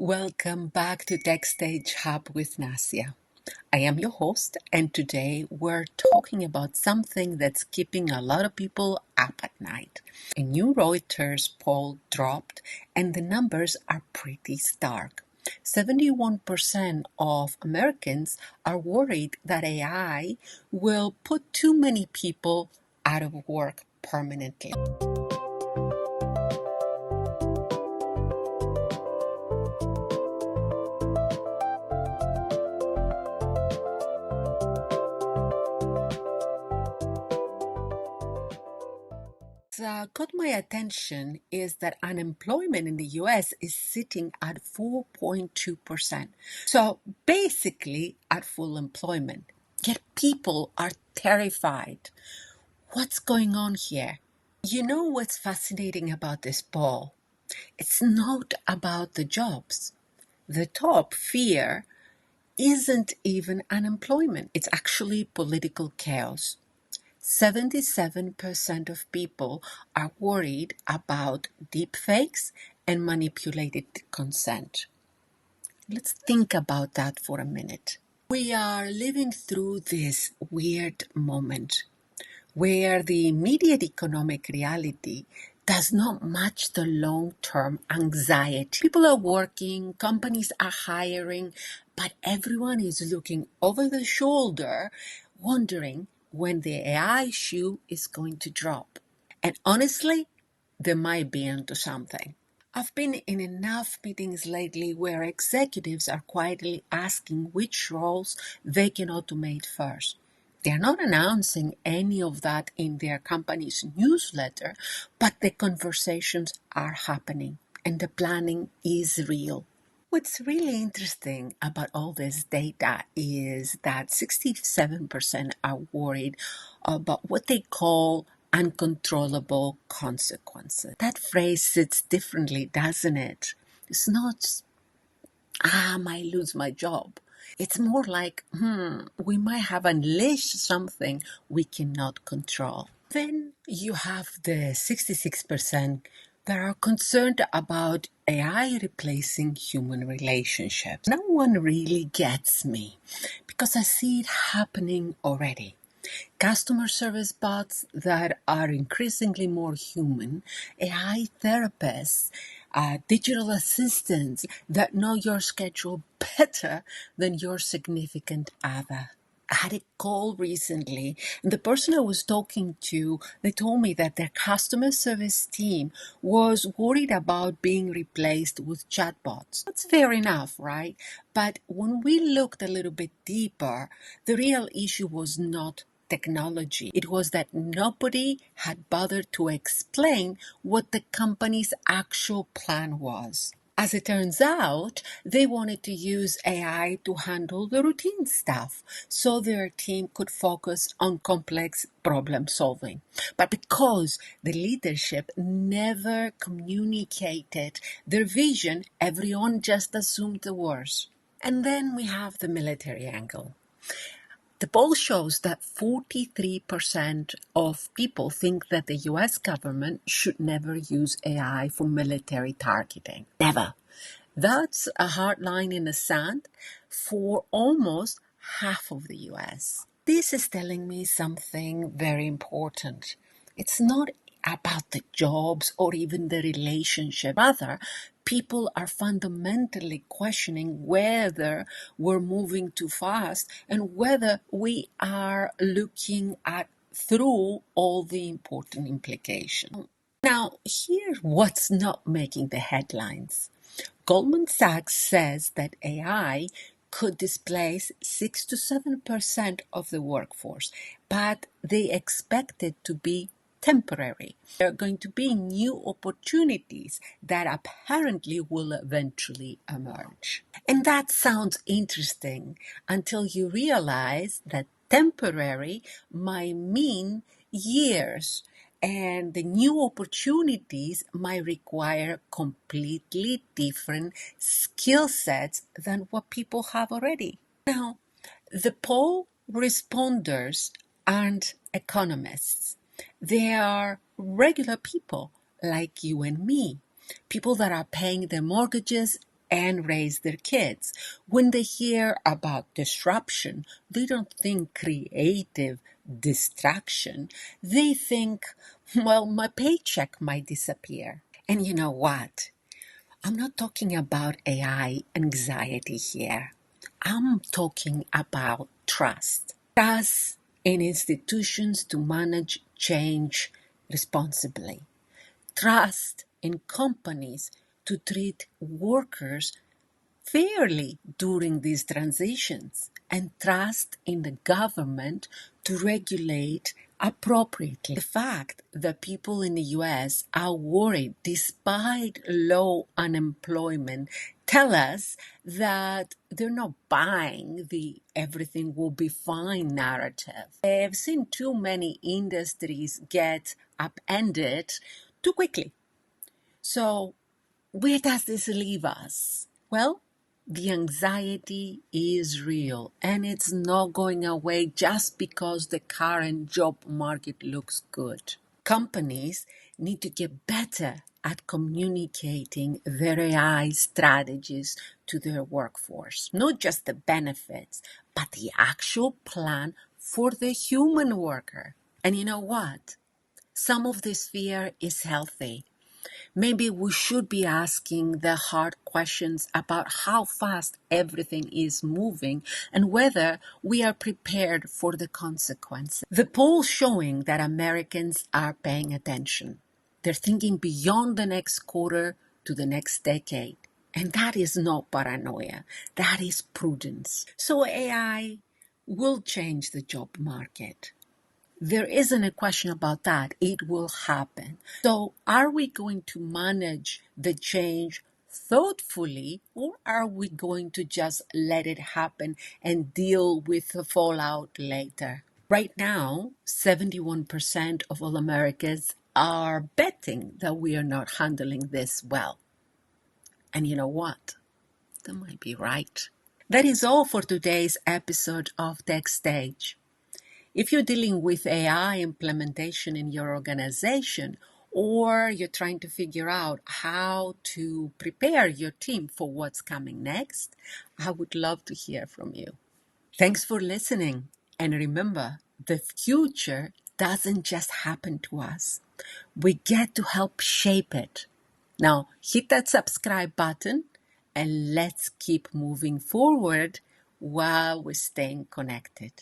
Welcome back to Tech Stage Hub with Nassia. I am your host, and today we're talking about something that's keeping a lot of people up at night. A new Reuters poll dropped, and the numbers are pretty stark. 71% of Americans are worried that AI will put too many people out of work permanently. Got my attention is that unemployment in the US is sitting at 4.2%. So basically at full employment. Yet people are terrified. What's going on here? You know what's fascinating about this poll? It's not about the jobs. The top fear isn't even unemployment. It's actually political chaos. 77% of people are worried about deepfakes and manipulated consent. Let's think about that for a minute. We are living through this weird moment where the immediate economic reality does not match the long-term anxiety. People are working, companies are hiring, but everyone is looking over the shoulder, wondering when the AI shoe is going to drop. And honestly, they might be onto something. I've been in enough meetings lately where executives are quietly asking which roles they can automate first. They're not announcing any of that in their company's newsletter, but the conversations are happening and the planning is real. What's really interesting about all this data is that 67% are worried about what they call uncontrollable consequences. That phrase sits differently, doesn't it? It's not, I might lose my job. It's more like, we might have unleashed something we cannot control. Then you have the 66% that are concerned about AI replacing human relationships. No one really gets me because I see it happening already. Customer service bots that are increasingly more human, AI therapists, digital assistants that know your schedule better than your significant other. I had a call recently, and the person I was talking to, they told me that their customer service team was worried about being replaced with chatbots. That's fair enough, right? But when we looked a little bit deeper, the real issue was not technology. It was that nobody had bothered to explain what the company's actual plan was. As it turns out, they wanted to use AI to handle the routine stuff so their team could focus on complex problem solving. But because the leadership never communicated their vision, everyone just assumed the worst. And then we have the military angle. The poll shows that 43% of people think that the US government should never use AI for military targeting. Never. That's a hard line in the sand for almost half of the US. This is telling me something very important. It's not about the jobs or even the relationship. Rather, people are fundamentally questioning whether we're moving too fast and whether we are looking at through all the important implications. Now, here's what's not making the headlines. Goldman Sachs says that AI could displace 6 to 7% of the workforce, but they expect it to be temporary. There are going to be new opportunities that apparently will eventually emerge. And that sounds interesting until you realize that temporary might mean years. And the new opportunities might require completely different skill sets than what people have already. Now, the poll responders aren't economists. They are regular people like you and me, people that are paying their mortgages and raise their kids. When they hear about disruption, they don't think creative distraction. They think, well, my paycheck might disappear. And you know what? I'm not talking about AI anxiety here. I'm talking about trust. Trust in institutions to manage change responsibly. Trust in companies to treat workers fairly during these transitions, and trust in the government to regulate appropriately. The fact that people in the US are worried despite low unemployment tell us that they're not buying the everything will be fine narrative. They've seen too many industries get upended too quickly. So where does this leave us? Well, the anxiety is real and it's not going away just because the current job market looks good. Companies need to get better at communicating their AI strategies to their workforce. Not just the benefits, but the actual plan for the human worker. And you know what? Some of this fear is healthy. Maybe we should be asking the hard questions about how fast everything is moving and whether we are prepared for the consequences. The polls showing that Americans are paying attention. They're thinking beyond the next quarter to the next decade. And that is not paranoia. That is prudence. So AI will change the job market. There isn't a question about that. It will happen. So are we going to manage the change thoughtfully, or are we going to just let it happen and deal with the fallout later? Right now, 71% of all Americans are betting that we are not handling this well. And you know what? They might be right. That is all for today's episode of Tech Stage. If you're dealing with AI implementation in your organization, or you're trying to figure out how to prepare your team for what's coming next, I would love to hear from you. Thanks for listening. And remember, the future doesn't just happen to us. We get to help shape it. Now, hit that subscribe button and let's keep moving forward while we're staying connected.